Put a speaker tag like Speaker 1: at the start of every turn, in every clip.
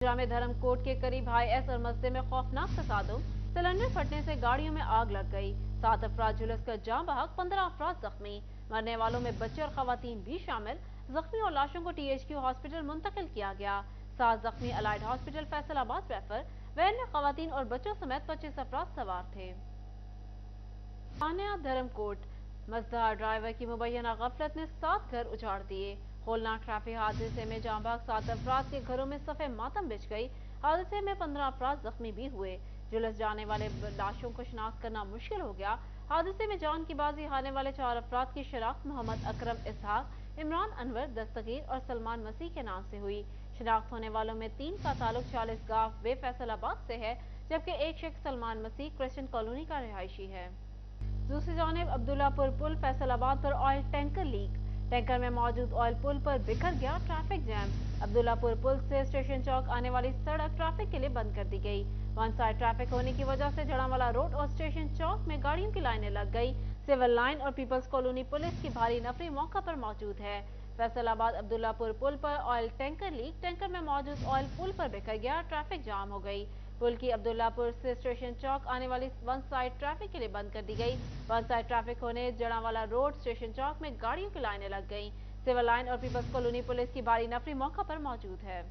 Speaker 1: जामे धर्मकोट के करीब IS और मस्जिद में खौफनाक तसादुम, सिलेंडर फटने से गाड़ियों में आग लग गई। 7 अफराद झुलस कर जाँ बहक, 15 अफराद जख्मी। मरने वालों में बच्चे और खवातीन भी शामिल। जख्मी और लाशों को THQ हॉस्पिटल मुंतकिल किया गया। 7 जख्मी allied hospital Faisalabad refer. Van में खवातीन और बच्चों समेत 25 अफराद सवार थे। धर्मकोट मजदार ड्राइवर की मुबैना गफलत ने 7 घर उजाड़ दिए। होलनाक ट्रैफिक हादसे में जाँ बहक 7 अफराद के घरों में सफ़े मातम बिछ गई। हादसे में 15 अफराद जख्मी भी हुए। झुलस जाने वाले लाशों को शिनाख्त करना मुश्किल हो गया। हादसे में जान की बाजी हारने वाले 4 अफराद की शनाख्त मोहम्मद अकरम इसहाक, इमरान अनवर दस्तगीर और सलमान मसीह के नाम से हुई। शिनाख्त होने वालों में 3 का ताल्लुक 40 गांव वे फैसलाबाद से है, जबकि एक शख्स सलमान मसीह क्रिश्चियन कॉलोनी का रिहायशी है। दूसरी जानिब अब्दुल्लापुर पुल फैसलाबाद पर ऑयल टैंकर लीक। टैंकर में मौजूद ऑयल पुल पर बिखर गया। Traffic jam. अब्दुल्लापुर पुल से स्टेशन चौक आने वाली सड़क ट्रैफिक के लिए बंद कर दी गई। वन साइड ट्रैफिक होने की वजह से जड़ावाला रोड और स्टेशन चौक में गाड़ियों की लाइनें लग गई। सिविल लाइन और पीपल्स कॉलोनी पुलिस की भारी नफरी मौका पर मौजूद है। फैसलाबाद अब्दुल्लापुर पुल पर ऑयल टैंकर लीक। टैंकर में मौजूद ऑयल पुल पर बिखर गया। ट्रैफिक जाम हो गई। पुल की अब्दुल्लापुर से स्टेशन चौक आने वाली वन साइड ट्रैफिक के लिए बंद कर दी गई। वन साइड ट्रैफिक होने जड़ावाला रोड स्टेशन चौक में गाड़ियों की लाइनें लग गईं। सिविल लाइन और पीपल्स कॉलोनी पुलिस की भारी नफरी मौका पर मौजूद है।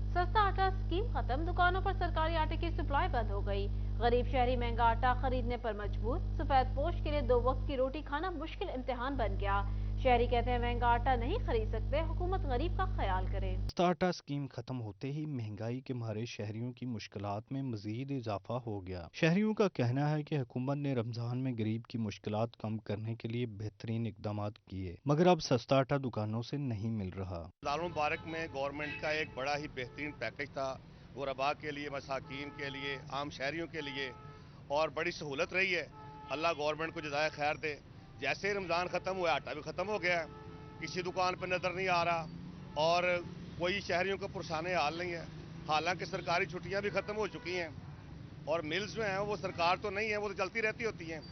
Speaker 1: सस्ता आटा स्कीम खत्म। दुकानों पर सरकारी आटे की सप्लाई बंद हो गई। गरीब शहरी महंगा आटा खरीदने पर मजबूर। सफेद पोश के लिए 2 वक्त की रोटी खाना मुश्किल इम्तिहान बन गया। शहरी कहते हैं महंगा आटा नहीं खरीद सकते, हुकूमत गरीब का ख्याल करे।
Speaker 2: सस्ता आटा स्कीम खत्म होते ही महंगाई के मारे शहरियों की मुश्किलात में मजीद इजाफा हो गया। शहरियों का कहना है कि हुकूमत ने रमजान में गरीब की मुश्किलात कम करने के लिए बेहतरीन इकदाम किए, मगर अब सस्ता आटा दुकानों से नहीं मिल रहा।
Speaker 3: रमजान मुबारक में गवर्नमेंट का एक बड़ा ही बेहतरीन पैकेज था, गुरबा के लिए, मसाकीन के लिए, आम शहरियों के लिए, और बड़ी सहूलत रही है। अल्लाह गवर्नमेंट को जज़ाए खैर दे। जैसे ही रमज़ान ख़त्म हुआ आटा भी ख़त्म हो गया, किसी दुकान पर नज़र नहीं आ रहा और कोई शहरियों का पुरसाने हाल नहीं है। हालांकि सरकारी छुट्टियां भी ख़त्म हो चुकी हैं और मिल्स जो हैं वो सरकार तो नहीं है, वो तो चलती रहती होती हैं,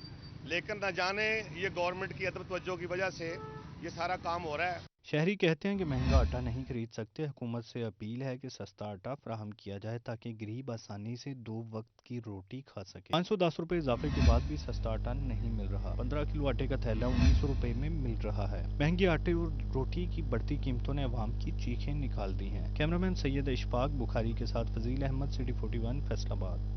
Speaker 3: लेकिन न जाने ये गवर्नमेंट की अदब तवज्जो की वजह से ये सारा काम हो रहा है।
Speaker 2: शहरी कहते हैं कि महंगा आटा नहीं खरीद सकते। हुकूमत से अपील है कि सस्ता आटा फराहम किया जाए ताकि गरीब आसानी से 2 वक्त की रोटी खा सके। 510 रुपए इजाफे के बाद भी सस्ता आटा नहीं मिल रहा। 15 किलो आटे का थैला 1900 रुपए में मिल रहा है। महंगे आटे और रोटी की बढ़ती कीमतों ने अवाम की चीखें निकाल दी हैं। कैमरामैन सैयद इशफाक बुखारी के साथ फजील अहमद, सिटी 41 फैसलाबाद।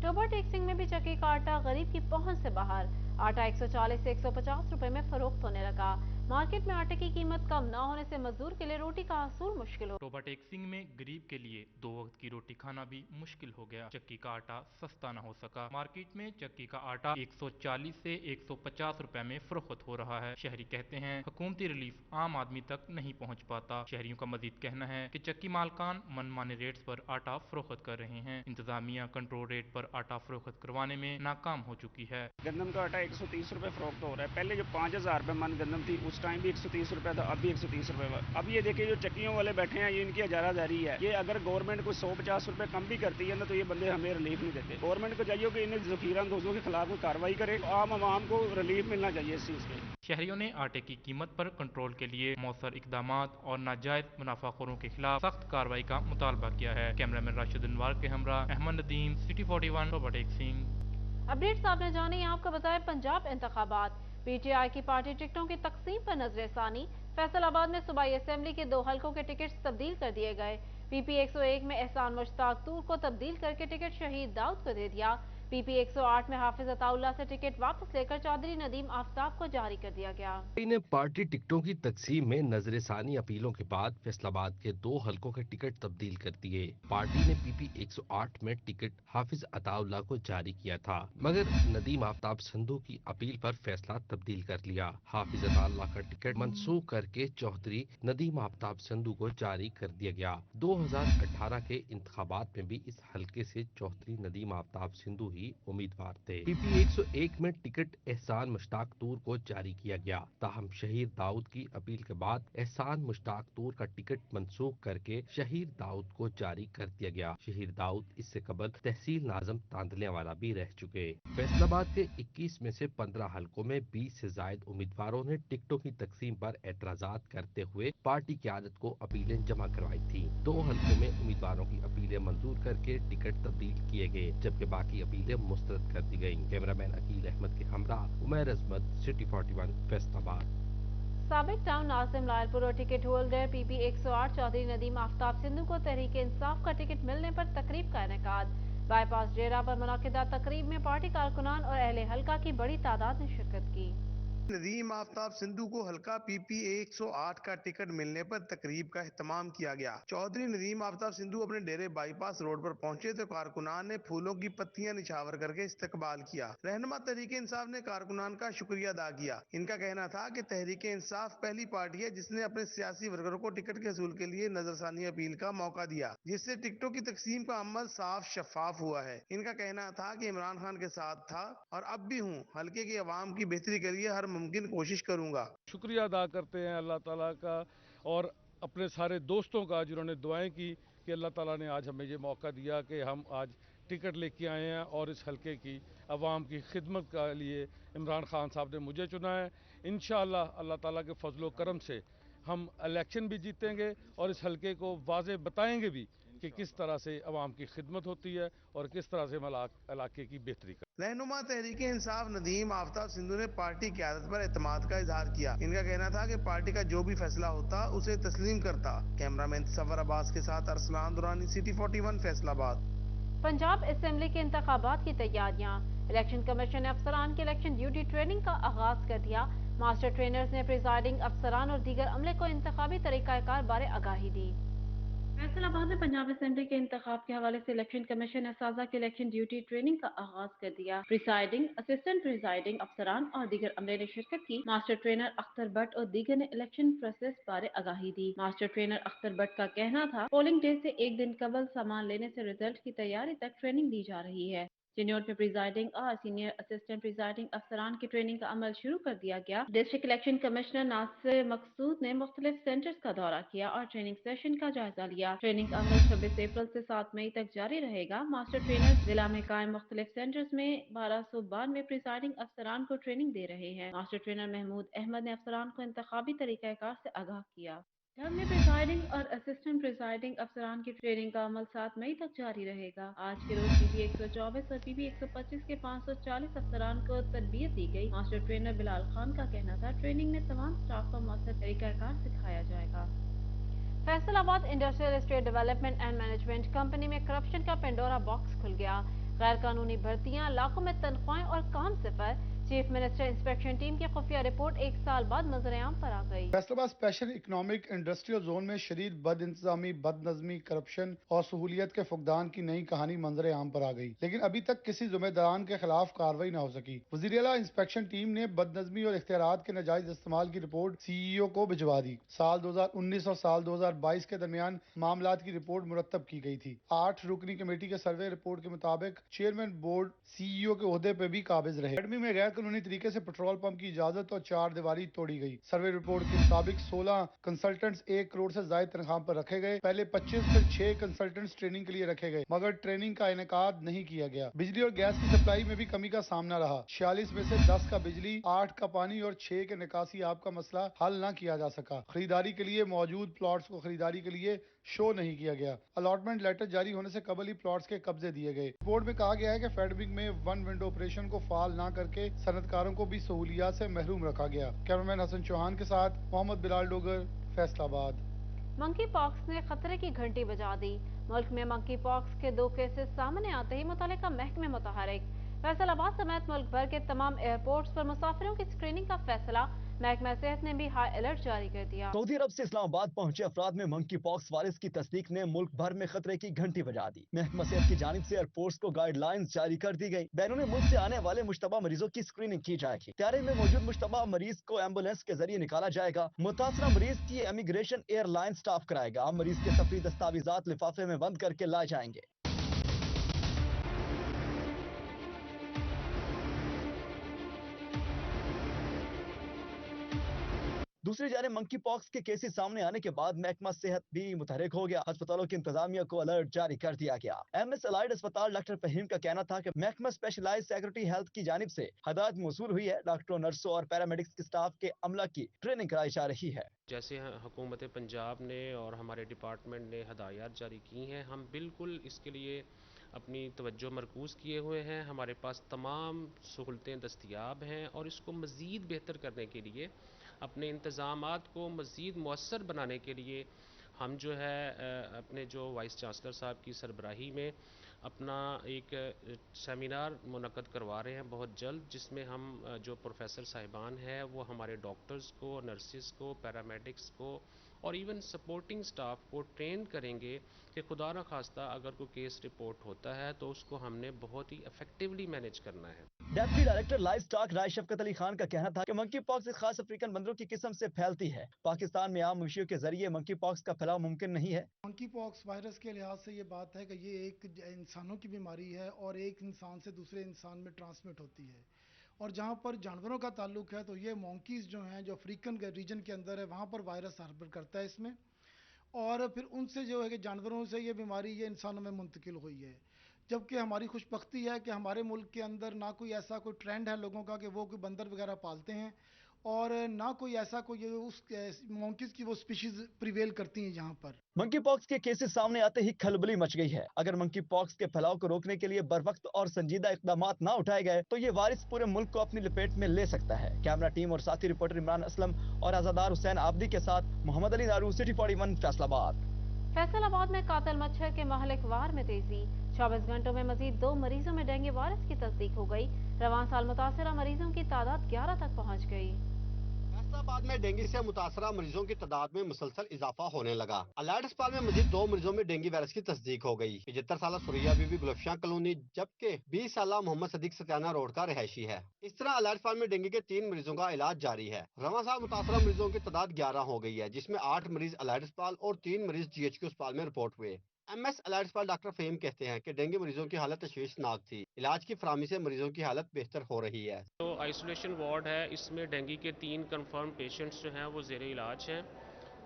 Speaker 1: टोबा टेक्सिंग में भी चक्की का आटा गरीब की पहुंच से बाहर। आटा 140 से 150 रुपए में फरोख्त होने लगा। मार्केट में आटे की कीमत कम न होने से मजदूर के लिए रोटी का हासिल मुश्किल हो।
Speaker 4: टोबा टेक्सिंग में गरीब के लिए 2 वक्त की रोटी खाना भी मुश्किल हो गया। चक्की का आटा सस्ता न हो सका। मार्केट में चक्की का आटा 140 से 150 रुपए में फरोख्त हो रहा है। शहरी कहते हैं हुकूमती रिलीफ आम आदमी तक नहीं पहुंच पाता। शहरियों का मजीद कहना है कि चक्की मालकान मनमाने रेट्स पर आटा फरोख्त कर रहे हैं। इंतजामिया कंट्रोल रेट पर आटा फरोख्त करवाने में नाकाम हो चुकी है।
Speaker 5: गंदम का आटा 130 रुपए फरोख्त हो रहा है। पहले जो 5000 रुपए मन गंदम थी उस टाइम भी 130 रुपए था, अब भी 130 रुपए। अब ये देखिए जो चक्कियों वाले बैठे हैं ये इनकी हजारादारी है। ये अगर गवर्नमेंट को 150 रुपए कम भी करती है ना तो ये बंदे हमें रिलीफ नहीं देते। गवर्नमेंट को चाहिए कि इन जखीरांदोजों के खिलाफ कोई कार्रवाई करे। आम आवाम को रिलीफ मिलना चाहिए इस चीज के।
Speaker 4: शहरियों ने आटे की कीमत पर कंट्रोल के लिए मौसर इकदाम और नाजायज मुनाफाखोरों के खिलाफ सख्त कार्रवाई का मुतालबा किया है। कैमरामैन राशिद अनवार के हमरा Ahmad Nadeem, city 41 Toba टेक्सिंग।
Speaker 1: Updates आपने जाने आपको बताया पंजाब इंतखाबात। PTI की पार्टी टिकटों की तकसीम पर नजरसानी। फैसलाबाद में सूबाई असेंबली के 2 हलकों के टिकट तब्दील कर दिए गए। PP 101 में एहसान मुश्ताक तूर को तब्दील करके टिकट शहीद दाऊद को दे दिया। PP 108 में हाफिज अताउल्ला से टिकट वापस लेकर चौधरी नदीम आफ्ताब को जारी कर दिया गया।
Speaker 6: ने पार्टी टिकटों की तकसीम में नजरसानी अपीलों के बाद फैसलाबाद के 2 हलकों के टिकट तब्दील कर दिए। पार्टी ने PP 108 में टिकट हाफिज अताउल्ला को जारी किया था, मगर नदीम आफ्ताब संधू की अपील पर फैसला तब्दील कर लिया। हाफिज अताउल्ला का टिकट मनसूख करके चौधरी नदीम आफ्ताब संधू को जारी कर दिया गया। 2018 के इंतखाबात में भी इस हलके से चौधरी नदीम आफ्ताब सिंधु ही उम्मीदवार थे। PP 101 में टिकट एहसान मुश्ताक तूर को जारी किया गया। ताहम शहीर दाऊद की अपील के बाद एहसान मुश्ताक तूर का टिकट मंसूख करके शहीर दाऊद को जारी कर दिया गया। शहीर दाऊद इससे कबल तहसील नाज़म तांदलियावाला भी रह चुके। फैसलाबाद के 21 में से 15 हलकों में 20 से ज्यादा उम्मीदवारों ने टिकटों की तकसीम पर एतराजात करते हुए पार्टी क़यादत को अपीलें जमा करवाई थी। 2 हलकों में उम्मीदवारों की अपीलें मंजूर करके टिकट तब्दील किए गए, जबकि बाकी अपीलें मुस्तरद कर दी गयी। कैमरामैन अकील अहमद के हमरा उमैर अजमत, सिटी 41 फैसलाबाद।
Speaker 1: साबिक टाउन नाजिम लायलपुर और ticket holder PP 108 Chaudhry Nadeem Aftab Sindhu को तहरीक इंसाफ का टिकट मिलने पर तकरीब का इनेकाद। बाईपास डेरा पर मुनक्किदा तकरीब में पार्टी कारकुनान और अहले हल्का की बड़ी तादाद ने शिरकत की।
Speaker 7: नदीम आफ्ताब सिंधु को हल्का PP 108 का टिकट मिलने पर तकरीब का एहतमाम किया गया। चौधरी नदीम आफ्ताब सिंधु अपने डेरे बाईपास रोड पर पहुंचे तो कारकुनान ने फूलों की पत्तियां निछावर करके इस्तकबाल किया। रहनुमा तहरीक इंसाफ ने कारकुनान का शुक्रिया अदा किया। इनका कहना था कि तहरीक इंसाफ पहली पार्टी है जिसने अपने सियासी वर्करों को टिकट के हसूल के लिए नजरसानी अपील का मौका दिया, जिससे टिकटों की तकसीम का अमल साफ शफाफ हुआ है। इनका कहना था कि इमरान खान के साथ था और अब भी हूँ, हल्के की आवाम की बेहतरी के लिए हर मुमकिन कोशिश करूंगा।
Speaker 8: शुक्रिया अदा करते हैं अल्लाह ताला का और अपने सारे दोस्तों का जिन्होंने दुआएं की कि अल्लाह ताला ने आज हमें ये मौका दिया कि हम आज टिकट लेके आए हैं और इस हल्के की आवाम की खिदमत के लिए इमरान खान साहब ने मुझे चुना है। इंशाअल्लाह अल्लाह ताला के फजलो करम से हम इलेक्शन भी जीतेंगे और इस हल्के को वाज़े बताएंगे भी कि किस तरह से अवाम की खिदमत होती है और किस तरह से इलाके की बेहतरी कर।
Speaker 7: रहनुमा तहरीक इंसाफ नदीम आफ्ताब सिंधु ने पार्टी की आदत पर एतमाद का इजहार किया। इनका कहना था कि पार्टी का जो भी फैसला होता उसे तस्लीम करता। कैमरामैन सफर अब्बास के साथ अरसलान दुरानी, सिटी 41 फैसलाबाद।
Speaker 1: पंजाब असेंबली के इंतखाबात की तैयारियां। इलेक्शन कमीशन ने अफसरान की इलेक्शन ड्यूटी ट्रेनिंग का आगाज कर दिया। मास्टर ट्रेनर्स ने प्रिजाइडिंग अफसरान और दीगर अमले को इंतखाबी तरीकाकार बारे आगाही दी। फैसलाबाद में पंजाब असेंबली के इंतखाब के हवाले से इलेक्शन कमीशन ने साजा की इलेक्शन ड्यूटी ट्रेनिंग का आगाज कर दिया। प्रिसाइडिंग, असिस्टेंट प्रिसाइडिंग अफसरान और दीगर अमले ने शिरकत की। मास्टर ट्रेनर अख्तर भट्ट और दीगर ने इलेक्शन प्रोसेस बारे आगाही दी। मास्टर ट्रेनर अख्तर भट्ट का कहना था पोलिंग डे से एक दिन कबल सामान लेने से रिजल्ट की तैयारी तक ट्रेनिंग दी जा रही है। जिन्हों में प्रिजाइडिंग और सीनियर असिस्टेंट प्रिजाइडिंग अफसरान की ट्रेनिंग का अमल शुरू कर दिया गया। डिस्ट्रिक्ट इलेक्शन कमिश्नर नासिर मकसूद ने मुख्तलिफ सेंटर्स का दौरा किया और ट्रेनिंग सेशन का जायजा लिया। ट्रेनिंग का अमल 26 अप्रैल से 7 मई तक जारी रहेगा। मास्टर ट्रेनर जिला में कायम मुख्तलिफ सेंटर्स में 1292 प्रिजाइडिंग अफसरान को ट्रेनिंग दे रहे हैं। मास्टर ट्रेनर महमूद अहमद ने अफसरान को इंतखाबी तरीकाकार से आगाह किया। ढंग में प्रिसाइडिंग और असिस्टेंट प्रिसाइडिंग अफसरान की ट्रेनिंग का अमल 7 मई तक जारी रहेगा। आज के रोज PP 124 और PP 125 के 540 अफसरान को तरबियत दी गई। मास्टर ट्रेनर बिलाल खान का कहना था ट्रेनिंग में तमाम स्टाफ को मौसर तरीकाकार सिखाया जाएगा। Faisalabad industrial estate development and management company में करप्शन का पेंडोरा बॉक्स खुल गया। गैर कानूनी भर्तियां, लाखों में तनख्वाहें और काम सिफर। चीफ मिनिस्टर इंस्पेक्शन टीम की खुफिया रिपोर्ट 1 साल बाद नजरेआम पर आ गई।
Speaker 9: Faisalabad special economic industrial zone में शदीद बद इंतजामी, बदनज़मी, करप्शन और सहूलियत के फुकदान की नई कहानी मंजर आम पर आ गई, लेकिन अभी तक किसी जिम्मेदारान के खिलाफ कार्रवाई न हो सकी। वज़ीर आला इंस्पेक्शन टीम ने बदनज़मी और इख्तियारात के नाजायज इस्तेमाल की रिपोर्ट CEO को भिजवा दी। साल 2019 और साल 2022 के दरमियान मामलात की रिपोर्ट मुरतब की गई थी। 8 रुकनी कमेटी के सर्वे रिपोर्ट के मुताबिक चेयरमैन बोर्ड CEO के ओहदे पे भी काबिज रहे। अकेडमी में गैर कानूनी तरीके से पेट्रोल पंप की इजाजत और 4 दीवारी तोड़ी गई। सर्वे रिपोर्ट के मुताबिक 16 कंसल्टेंट्स 1 करोड़ से ज्यादा तनख्वाह पर रखे गए। पहले 25 फिर 6 कंसल्टेंट्स ट्रेनिंग के लिए रखे गए, मगर ट्रेनिंग का इनेकाद नहीं किया गया। बिजली और गैस की सप्लाई में भी कमी का सामना रहा। 46 में से 10 का बिजली, 8 का पानी और 6 के निकासी आप का मसला हल न किया जा सका। खरीदारी के लिए मौजूद प्लॉट्स को खरीदारी के लिए शो नहीं किया गया। अलॉटमेंट लेटर जारी होने से कबल ही प्लॉट्स के कब्जे दिए गए। रिपोर्ट में कहा गया है कि फेडरिंग में वन विंडो ऑपरेशन को फाल ना करके सनतकारों को भी सहूलियात से महरूम रखा गया। कैमरामैन हसन चौहान के साथ मोहम्मद बिलाल डोगर, फैसलाबाद।
Speaker 1: मंकी पॉक्स ने खतरे की घंटी बजा दी। मुल्क में मंकी पॉक्स के 2 केसेस सामने आते ही मुतल्लिका महकमे मुतहरिक। फैसलाबाद समेत मुल्क भर के तमाम एयरपोर्ट्स पर मुसाफिरों की स्क्रीनिंग का फैसला। महकमा सेहत ने भी हाई अलर्ट जारी कर दिया।
Speaker 10: सऊदी अरब से इस्लामाबाद पहुंचे अफराद में मंकी पॉक्स वायरस की तस्दीक ने मुल्क भर में खतरे की घंटी बजा दी। महकमा सेहत की जानिब से एयरपोर्ट्स को गाइडलाइंस जारी कर दी गई। बैरून मुल्क से आने वाले मुश्तबा मरीजों की स्क्रीनिंग की जाएगी। त्यारे में मौजूद मुश्तबा मरीज को एम्बुलेंस के जरिए निकाला जाएगा। मुतासरा मरीज की इमिग्रेशन एयरलाइन स्टाफ कराएगा। मरीज के सफरी दस्तावेजात लिफाफे में बंद करके लाए जाएंगे। दूसरी जानिब मंकी पॉक्स के केसेस सामने आने के बाद महकमा सेहत भी मुतहरिक हो गया। अस्पतालों की इंतजामिया को अलर्ट जारी कर दिया गया। MS अलाइड अस्पताल डॉक्टर फहीम का कहना था कि महकमा स्पेशलाइज्ड सेक्रेटरी हेल्थ की जानिब से हदायत मौसूल हुई है। डॉक्टरों, नर्सों और पैरामेडिक्स के स्टाफ के अमला की ट्रेनिंग कराई जा रही है।
Speaker 11: जैसे हुकूमत पंजाब ने और हमारे डिपार्टमेंट ने हदायत जारी की हैं, हम बिल्कुल इसके लिए अपनी तवज्जो मरकूज़ किए हुए हैं। हमारे पास तमाम सहूलतें दस्तयाब हैं और इसको मज़ीद बेहतर करने के लिए, अपने इंतज़ामात को मज़ीद मौसर बनाने के लिए हम जो है अपने जो वाइस चांसलर साहब की सरबराही में अपना एक सेमिनार मुनक़्क़द करवा रहे हैं बहुत जल्द, जिसमें हम जो प्रोफेसर साहिबान हैं वो हमारे डॉक्टर्स को, नर्सिस को, पैरामेडिक्स को और इवन सपोर्टिंग स्टाफ को ट्रेन करेंगे कि खुदा न खास्ता अगर कोई केस रिपोर्ट होता है तो उसको हमने बहुत ही इफेक्टिवली मैनेज करना है।
Speaker 10: डेप्टी डायरेक्टर लाइव स्टॉक राय शफकत अली खान का कहना था कि मंकी पॉक्स एक खास अफ्रीकन बंदरों की किस्म से फैलती है। पाकिस्तान में आम मवेशियों के जरिए मंकी पॉक्स का फैलाव मुमकिन नहीं है।
Speaker 12: मंकी पॉक्स वायरस के लिहाज से ये बात है कि ये एक इंसानों की बीमारी है और एक इंसान से दूसरे इंसान में ट्रांसमिट होती है। और जहाँ पर जानवरों का ताल्लुक है तो ये मंकीज़ जो हैं, जो अफ्रीकन रीजन के अंदर है, वहाँ पर वायरस हार्बर करता है इसमें, और फिर उनसे जो है कि जानवरों से ये बीमारी ये इंसानों में मुंतकिल हुई है। जबकि हमारी खुशबख्ती है कि हमारे मुल्क के अंदर ना कोई ऐसा कोई ट्रेंड है लोगों का कि वो कोई बंदर वगैरह पालते हैं, और ना कोई ऐसा कोई उस मंकीज़ की वो स्पीशीज़ प्रिवेल करती हैं यहाँ पर।
Speaker 10: मंकी पॉक्स के केसेस सामने आते ही खलबली मच गई है। अगर मंकी पॉक्स के फैलाव को रोकने के लिए बरवक्त और संजीदा इक़दामात ना उठाए गए तो ये वायरस पूरे मुल्क को अपनी लपेट में ले सकता है। कैमरा टीम और साथी रिपोर्टर इमरान असलम और आज़ादार हुसैन आबदी के साथ मोहम्मद अली नारू, सिटी 41, फैसलाबाद।
Speaker 1: फैसलाबाद में कातिल मच्छर के महलिक वार में तेजी। 24 घंटों में मजीद 2 मरीजों में डेंगू वायरस की तस्दीक हो गई। रवां साल मुतासरा मरीजों की तादाद 11 तक पहुँच गई।
Speaker 13: फैसलाबाद में डेंगू से मुतासरा मरीजों की तादाद में मुसलसल इजाफा होने लगा। अलाइड अस्पताल में मजीद 2 मरीजों में डेंगू वायरस की तस्दीक हो गई। 75 साल सुरैया बीबी गुलफशां कॉलोनी जबकि 20 साल मोहम्मद सदीक सत्याना रोड का रहायशी है। इस तरह अलाइड अस्पताल में डेंगू के 3 मरीजों का इलाज जारी है। रवां साल मुतासरा मरीजों की तादाद 11 हो गई है, जिसमें 8 मरीज अलाइड अस्पताल और 3 मरीज GHQ अस्पताल में रिपोर्ट हुए। MS अलाइड अस्पताल डॉक्टर फहीम कहते हैं कि डेंगू मरीजों की हालत तशवीशनाक थी। इलाज की फराहमी से मरीजों की हालत बेहतर हो रही है।
Speaker 11: तो आइसोलेशन वार्ड है, इसमें डेंगू के 3 कंफर्म पेशेंट्स जो हैं वो ज़ेर इलाज हैं,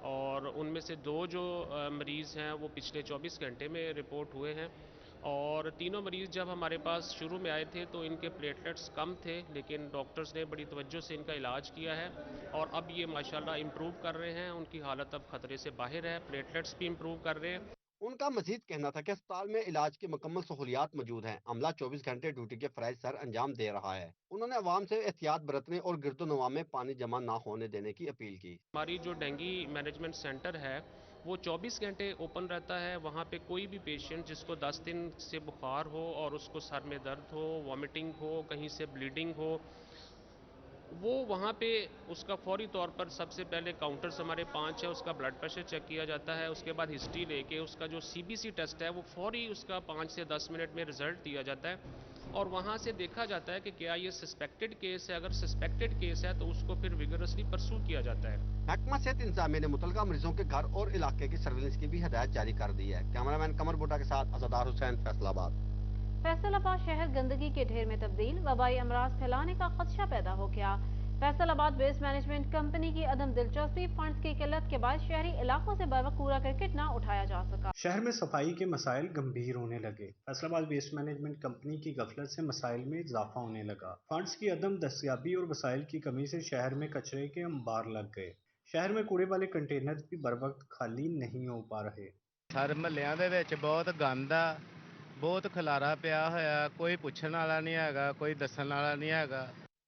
Speaker 11: और उनमें से 2 जो मरीज़ हैं वो पिछले 24 घंटे में रिपोर्ट हुए हैं। और तीनों मरीज़ जब हमारे पास शुरू में आए थे तो इनके प्लेटलेट्स कम थे, लेकिन डॉक्टर्स ने बड़ी तवज्जो से इनका इलाज किया है और अब ये माशाल्लाह इम्प्रूव कर रहे हैं। उनकी हालत अब खतरे से बाहर है, प्लेटलेट्स भी इम्प्रूव कर रहे हैं।
Speaker 13: उनका मजीद कहना था कि अस्पताल में इलाज की मुकम्मल सहूलियात मौजूद हैं। अमला 24 घंटे ड्यूटी के फराइज सर अंजाम दे रहा है। उन्होंने अवाम से एहतियात बरतने और गिरदोनवा में पानी जमा ना होने देने की अपील की।
Speaker 11: हमारी जो डेंगू मैनेजमेंट सेंटर है वो 24 घंटे ओपन रहता है। वहाँ पे कोई भी पेशेंट जिसको 10 दिन से बुखार हो और उसको सर में दर्द हो, वॉमिटिंग हो, कहीं से ब्लीडिंग हो, वो वहाँ पे उसका फौरी तौर पर सबसे पहले काउंटर्स हमारे 5 है, उसका ब्लड प्रेशर चेक किया जाता है। उसके बाद हिस्ट्री लेके उसका जो CBC टेस्ट है वो फौरी उसका 5 से 10 मिनट में रिजल्ट दिया जाता है, और वहाँ से देखा जाता है कि क्या ये सस्पेक्टेड केस है। अगर सस्पेक्टेड केस है तो उसको फिर विगरसली परसू किया जाता है।
Speaker 13: महकमा सेहत इंतजामिया ने मुतलका मरीजों के घर और इलाके की सर्विलेंस की भी हदायत जारी कर दी है। कैमरामैन कमर बुटा के साथ आज़ादार हुसैन, फैसलाबाद।
Speaker 1: फैसलाबाद शहर गंदगी के ढेर में तब्दील। वबाई अमराज फैलाने का खदशा पैदा हो गया। फैसलाबाद वेस्ट मैनेजमेंट कंपनी की अदम दिलचस्पी, फंड्स की किल्लत के बाद शहरी इलाकों से बर वक्त कूड़ा करकट न उठाया जा सका।
Speaker 2: शहर में सफाई के मसाइल गंभीर होने लगे। फैसलाबाद वेस्ट मैनेजमेंट कंपनी की गफलत से मसाइल में इजाफा होने लगा। फंड्स की अदम दस्तयाबी और वसाइल की कमी से शहर में कचरे के अंबार लग गए। शहर में कूड़े वाले कंटेनर भी बर वक्त खाली नहीं हो पा रहे।
Speaker 14: हर महल्लिਆਂ ਦੇ ਵਿੱਚ बहुत गंद आ, बहुत खलारा पिया होया, कोई पूछने वाला नहीं हैगा, कोई दसन वाला नहीं हैगा।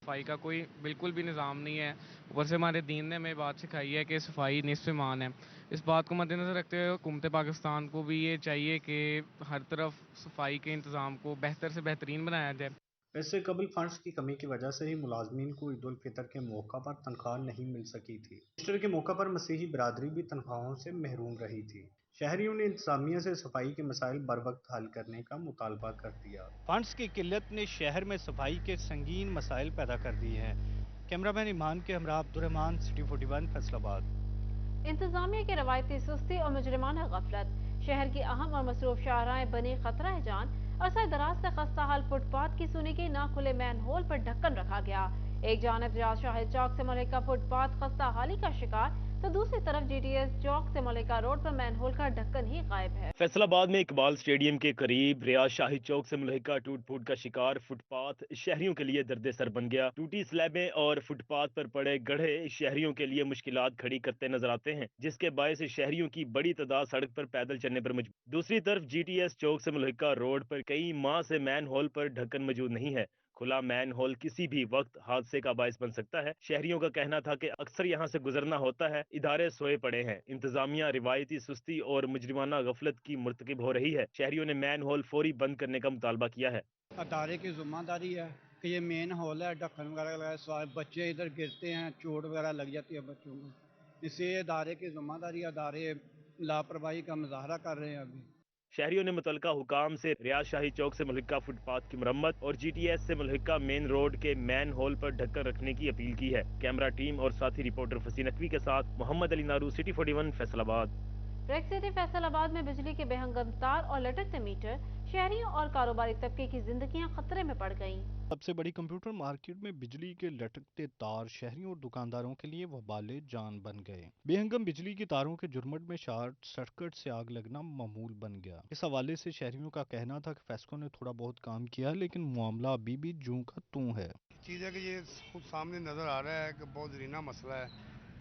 Speaker 15: सफाई का कोई बिल्कुल भी निज़ाम नहीं है। ऊपर से हमारे दीन ने हमें बात सिखाई है कि सफाई निस्फ़ ईमान है। इस बात को मद्देनज़र रखते हुए हुकूमत पाकिस्तान को भी ये चाहिए कि हर तरफ सफाई के इंतज़ाम को बेहतर से बेहतरीन बनाया जाए।
Speaker 2: वैसे कबल फंड्स की कमी की वजह से ही मुलाजमीन को ईद उल फितर के मौका पर तनख्वाह नहीं मिल सकी थी। ईस्टर के मौका पर मसीही बिरादरी भी तनख्वाहों से महरूम रही थी। शहरियों ने इंतजामिया से सफाई के मसाइल बर वक्त हल करने का मुतालबा कर दिया। फंड्स की किल्लत ने शहर में सफाई के संगीन मसाइल पैदा कर दिए हैं। कैमरामैन ईमान के हमरा अब्दुर्रहमान, सिटी 41, फैसलाबाद।
Speaker 1: इंतजामिया की रवायती सुस्ती और मुजरिमाना गफलत। शहर की अहम और मसरूफ शाहराएं बनी खतरा जान। अरसा दराज से खस्ता हाल फुटपाथ की सुनी की ना खुले मैन होल पर ढक्कन रखा गया। एक जानब रियाज शाहिद चौक से मलिका फुटपाथ खस्ता हाली का शिकार, तो दूसरी तरफ GTS चौक से मलिका रोड पर मैनहोल का ढक्कन ही गायब है।
Speaker 16: फैसलाबाद में इकबाल स्टेडियम के करीब रियाज शाही चौक से मलहिका टूट फूट का शिकार फुटपाथ शहरियों के लिए दर्द सर बन गया। टूटी स्लैबें और फुटपाथ पर पड़े गड्ढे शहरियों के लिए मुश्किलात खड़ी करते नजर आते हैं, जिसके बायस शहरियों की बड़ी तादाद सड़क पर पैदल चलने पर मजबूर। दूसरी तरफ GTS चौक से मलहिका रोड पर कई माह से मैन होल पर ढक्कन मौजूद नहीं है। खुला मैन होल किसी भी वक्त हादसे का बायस बन सकता है। शहरियों का कहना था कि अक्सर यहाँ से गुजरना होता है, इदारे सोए पड़े हैं, इंतजामिया रिवायती सुस्ती और मुजरिमाना गफलत की मुर्तकिब हो रही है। शहरियों ने मैन होल फौरी बंद करने का मुतालबा किया है।
Speaker 17: अदारे की जिम्मेदारी है कि ये मेन हॉल है, ढक्कन वगैरह लगाए, बच्चे इधर गिरते हैं, चोट वगैरह लग जाती है बच्चों को, इसलिए अदारे की जिम्मेदारी, अदारे लापरवाही का मुजाहरा कर रहे हैं। अभी
Speaker 16: शहरियों ने मुतलका हुकाम से रियाज शाही चौक से मलहिका फुटपाथ की मरम्मत और GTS से मलहिका मेन रोड के मैन होल पर ढक्कन रखने की अपील की है। कैमरा टीम और साथी रिपोर्टर फसी नकवी के साथ Mohammad Ali Naru, city 41 Faisalabad.
Speaker 1: Break city Faisalabad में बिजली के बेहंगम तार और लटकते मीटर, शहरियों और कारोबारी तबके की जिंदगियां खतरे में पड़ गईं।
Speaker 2: सबसे बड़ी कंप्यूटर मार्केट में बिजली के लटकते तार शहरियों और दुकानदारों के लिए वबाले जान बन गए। बेहंगम बिजली की तारों के झुरमुट में शॉर्ट सर्किट से आग लगना मामूल बन गया। इस हवाले से शहरियों का कहना था कि फेस्को ने थोड़ा बहुत काम किया, लेकिन मामला अभी भी जूं का तूं है।
Speaker 18: चीज़ है कि ये खुद सामने नज़र आ रहा है कि बहुत ज़रीना मसला है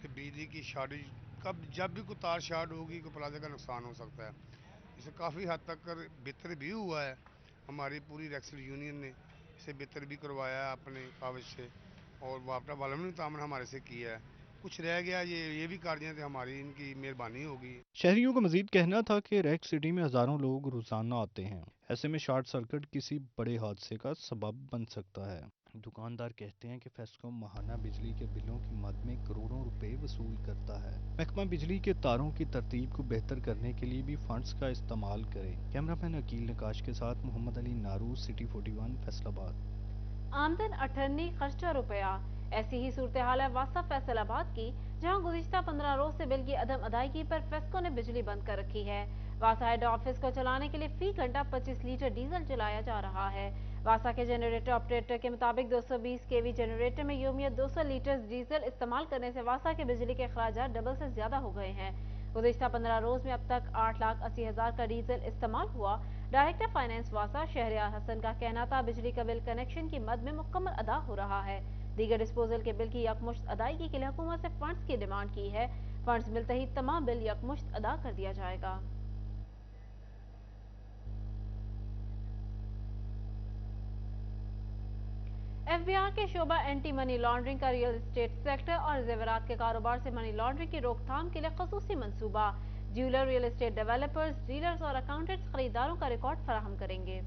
Speaker 18: कि बिजली की शॉर्टेज कब जब भी कोई तार शॉर्ट होगी कोई प्लाजा का नुकसान हो सकता है। इसे काफ़ी हद तक बेहतर भी हुआ है। हमारी पूरी रेक्सल यूनियन ने इसे बेहतर भी करवाया है अपने कागज से, और वापटा वालों ने तामन हमारे से किया है। कुछ रह गया ये भी कार्य थे हमारी, इनकी मेहरबानी होगी।
Speaker 2: शहरियों का मजीद कहना था कि रेक सिटी में हजारों लोग रोजाना आते हैं, ऐसे में शॉर्ट सर्किट किसी बड़े हादसे का सबब बन सकता है। दुकानदार कहते हैं कि फेस्को माहाना बिजली के बिलों की मद में करोड़ों रुपए वसूल करता है। महकमा बिजली के तारों की तरतीब को बेहतर करने के लिए भी फंड्स का इस्तेमाल करे। कैमरामैन अकील नकाश के साथ मोहम्मद अली नारू, सिटी 41 फैसलाबाद।
Speaker 1: आमदन 98 खर्चा रुपया, ऐसी ही सूरत हाल है वासा फैसलाबाद की, जहां गुज़िश्ता 15 रोज से बिल की अदम अदायगी पर फेस्को ने बिजली बंद कर रखी है। वासा हेड ऑफिस को चलाने के लिए फी घंटा 25 लीटर डीजल चलाया जा रहा है। वासा के जनरेटर ऑपरेटर के मुताबिक 220 केवी जनरेटर में योमियत 200 लीटर डीजल इस्तेमाल करने से वासा के बिजली के अखराजात डबल से ज्यादा हो गए हैं। गुज़िश्ता 15 रोज में अब तक 8,80,000 का डीजल इस्तेमाल हुआ। डायरेक्टर फाइनेंस वासा शहरियार हसन का कहना था बिजली का बिल कनेक्शन की मद में मुकम्मल अदा हो रहा है। दीगर डिस्पोजल के बिल की यकमुश्त अदायगी के लिए हुकूमत से फंड्स की डिमांड की है। फंड्स मिलते ही तमाम बिल यकमुश्त अदा कर दिया जाएगा। FBI के शोबा एंटी मनी लॉन्ड्रिंग का रियल एस्टेट सेक्टर और जेवरात के कारोबार से मनी लॉन्ड्रिंग की रोकथाम के लिए खसूसी मंसूबा। Jeweller, real estate developers, dealers और अकाउंटेंट्स खरीदारों का रिकॉर्ड फराहम करेंगे।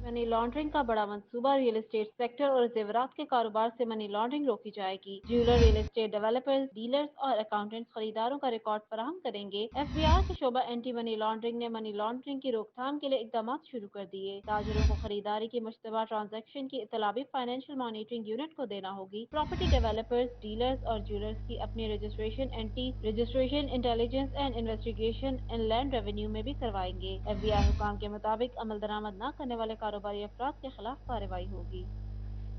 Speaker 1: मनी लॉन्ड्रिंग का बड़ा मंसूबा, रियल एस्टेट सेक्टर और जेवरात के कारोबार से मनी लॉन्ड्रिंग रोकी जाएगी। Jeweller, real estate developers, dealers और अकाउंटेंट्स खरीदारों का रिकॉर्ड फराहम करेंगे। FBI के शोबा एंटी मनी लॉन्ड्रिंग ने मनी लॉन्ड्रिंग की रोकथाम के लिए इकदाम शुरू कर दिए। ताजरों को खरीदारी की मुश्तबा ट्रांजैक्शन की इत्तला भी फाइनेंशियल मॉनिटरिंग यूनिट को देना होगी। प्रॉपर्टी डेवलपर्स, डीलर्स और ज्वेलर्स की अपनी registration anti registration intelligence and investigation inland revenue में भी करवाएंगे। FBI हुकाम के मुताबिक अमल दरामद न करने वाले कारोबारी अफराद के खिलाफ कार्रवाई होगी।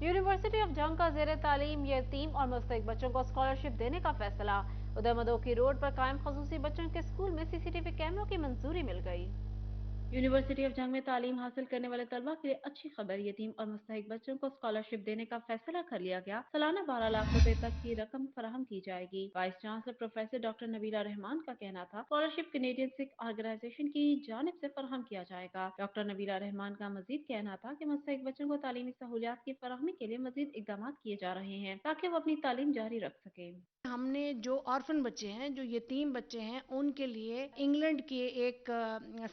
Speaker 1: यूनिवर्सिटी ऑफ जंग का ज़ेरे तालीम यतीम और मुस्तहिक बच्चों को स्कॉलरशिप देने का फैसला। उधर मदोकी रोड पर कायम खसूसी बच्चों के स्कूल में CCTV कैमरों की मंजूरी मिल गई। यूनिवर्सिटी ऑफ जंग में तालीम हासिल करने वाले तलबा के लिए अच्छी खबर, यतीम और मुस्तहिक बच्चों को स्कॉलरशिप देने का फैसला कर लिया गया। सालाना 12 लाख रुपए तक की रकम फराहम की जाएगी। Vice chancellor professor doctor Nabila Rahman का कहना था स्कॉलरशिप कैनेडियन सिख ऑर्गेनाइजेशन की जानिब से फराहम किया जाएगा। डॉक्टर नबीला रहमान का मजीद कहना था कि मुस्तहिक बच्चों को तालीमी सहूलियात की फराहमी के लिए मजीद इकदाम किए जा रहे हैं ताकि वो अपनी तालीम जारी रख सके।
Speaker 19: हमने जो ऑर्फन बच्चे हैं, जो यतीम बच्चे हैं, उनके लिए इंग्लैंड के एक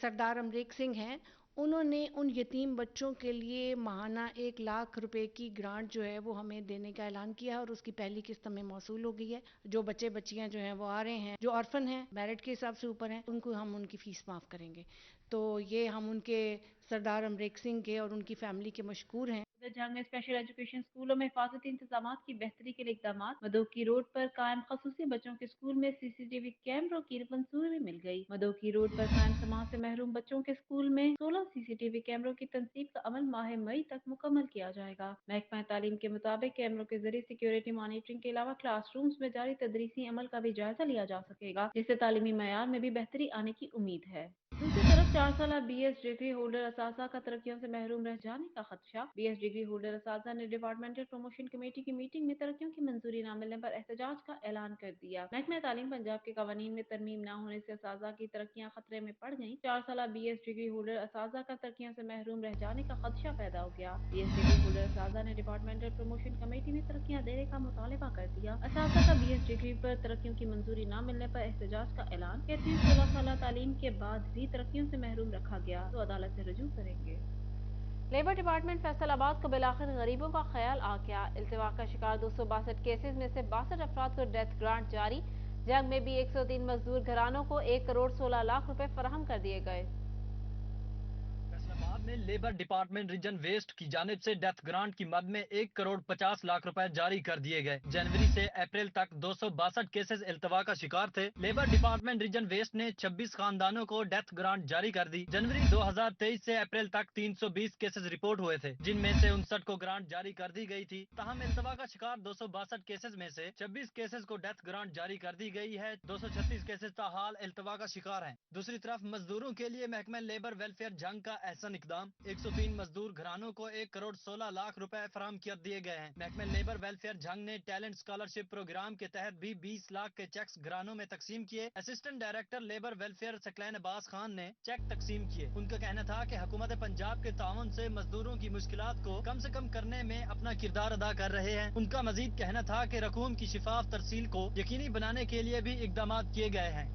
Speaker 19: सरदार अमरीक सिंह हैं, उन्होंने उन यतीम बच्चों के लिए माहाना 1 लाख रुपए की ग्रांट जो है वो हमें देने का ऐलान किया है और उसकी पहली किस्त हमें मौसूल हो गई है। जो बच्चे बच्चियां जो हैं वो आ रहे हैं, जो ऑर्फन हैं, मेरिट के हिसाब से ऊपर हैं, उनको हम उनकी फीस माफ़ करेंगे। तो ये हम उनके सरदार अमरीक सिंह के और उनकी फैमिली के मशकूर हैं।
Speaker 1: जंग में स्पेशल एजुकेशन स्कूलों में हिफाजती इंतजाम की बेहतरी के लिए इकदाम। मदोकी रोड पर कायम खसूसी बच्चों के स्कूल में CCTV कैमरों की मंजूरी मिल गई। मदोकी रोड पर कायम समाज से महरूम बच्चों के स्कूल में 16 CCTV कैमरों की तनसीब का अमल माह मई तक मुकम्मल किया जाएगा। महकमा तालीम के मुताबिक कैमरों के जरिए सिक्योरिटी मॉनिटरिंग के अलावा क्लासरूम्स में जारी तदरीसी अमल का भी जायजा लिया जा सकेगा, जिससे तालीमी मयार में भी बेहतरी आने की उम्मीद है। दूसरी तरफ 4 साल BS डिग्री होल्डर असासा का तरक्कियों से महरूम रह जाने का खदशा। BS डिग्री होल्डर असासा ने डिपार्टमेंटल प्रमोशन कमेटी की मीटिंग में तरक्कियों की मंजूरी न मिलने पर एहतजाज का ऐलान कर दिया। महकमा तालीम पंजाब के कवानीन में तरमीम न होने से असासा की तरक्कियां खतरे में पड़ गईं। 4 साल BS डिग्री होल्डर असासा का तरक्कियों से महरूम रह जाने का खदशा पैदा हो गया। BS डिग्री होल्डर असासा ने डिपार्टमेंटल प्रमोशन कमेटी में तरक्कियां देने का मुतालबा कर दिया। असासा का BS डिग्री पर तरक्कियों की मंजूरी न मिलने पर एहतजाज का ऐलान। कहते हैं 16 साल तालीम के बाद भी तरक्कियों से महरूम रखा गया तो अदालत से रजू करेंगे। लेबर डिपार्टमेंट फैसलाबाद को बिलाखिर गरीबों का ख्याल आ गया। इल्तिवा का शिकार 262 केसेस में से 62 अफराद को डेथ ग्रांट जारी। जंग में भी 103 मजदूर घरानों को 1 करोड़ 16 लाख रुपए फराहम कर दिए गए।
Speaker 10: फैसलाबाद में लेबर डिपार्टमेंट रीजन वेस्ट की जानिब से डेथ ग्रांट की मद में 1 करोड़ 50 लाख रुपए जारी कर दिए गए। जनवरी से अप्रैल तक 262 केसेस इल्तिवा का शिकार थे। लेबर डिपार्टमेंट रीजन वेस्ट ने 26 खानदानों को डेथ ग्रांट जारी कर दी। जनवरी 2023 से अप्रैल तक 320 केसेस रिपोर्ट हुए थे, जिनमें से 59 को ग्रांट जारी कर दी गई थी। तहम इल्तिवा का शिकार 262 केसेस में से 26 केसेस को डेथ ग्रांट जारी कर दी गई है। 236 केसेस ताहाल इल्तिवा का शिकार हैं। दूसरी तरफ मजदूरों के लिए महकमा लेबर वेलफेयर जंग का एहसन इकदाम। 103 मजदूर घरानों को 1 करोड़ 16 लाख रुपए फराहम कर दिए गए हैं। महकमा लेबर वेलफेयर जंग ने टैलेंट स्कॉलरशिप प्रोग्राम के तहत भी 20 लाख के चेक्स घरानों में तकसीम किए। Assistant director labour welfare Saqlain Abbas Khan ने चेक तकसीम किए। उनका कहना था कि हुकूमत पंजाब के ताउन से मजदूरों की मुश्किलात को कम से कम करने में अपना किरदार अदा कर रहे हैं। उनका मजीद कहना था कि रकूम की शिफाफ तरसील को यकीनी बनाने के लिए भी इकदाम किए गए हैं।